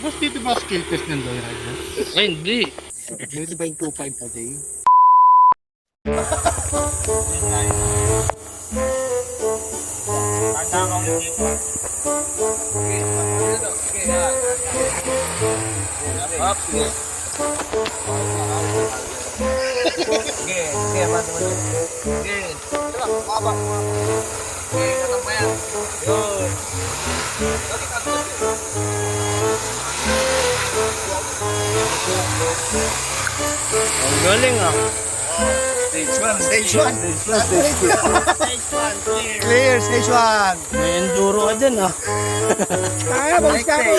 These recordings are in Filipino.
Boss, dito ba skill test ng Loy Rider? Ay, hindi. Dito ba yung 2.5 a day? Ang galing ah. Stage 1. Clear, stage 1. May enduro ka dyan ah. Kaya, balis ka ako.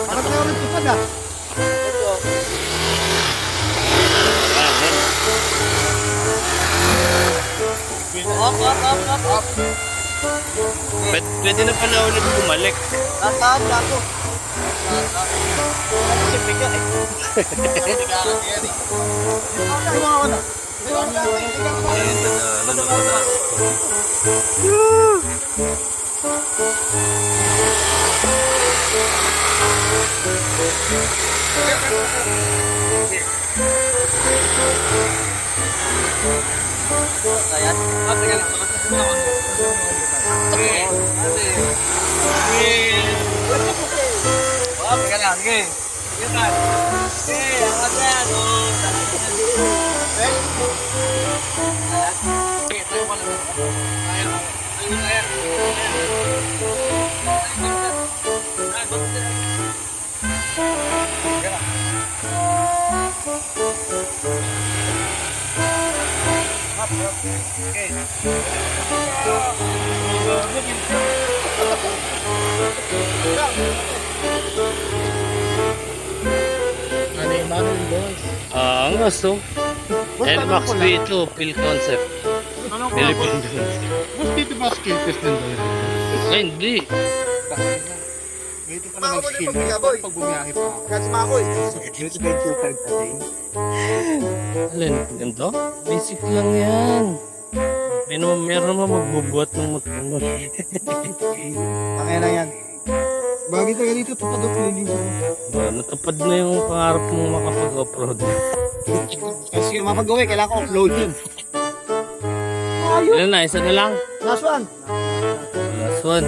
Parang na ulit tupad ah. Pwede na pala ulit bumalik. Tataan na ako. Ano yung Manon boys? Ang gusto. NMAX V2, Phil Concept. Ano ko? Philippine. Boss, dito ba skill test ng Loy Rider? Ay, hindi. Dito pa naman skill test pag bumiyahe pa ako. Kasi mga ko dito ba yung 2.5 a day? Alin, ganito? Basic lang yan. Meron naman magbubuhat ng motor mo. Tangin na yan. Bagay tayo dito, tupad o cleaning ko. Natupad na yung pangarap mong makapag-off-road. Kasi mapag-uwi, kailangan ko upload yun. Ilan na? Isa na lang? Last one. Last one.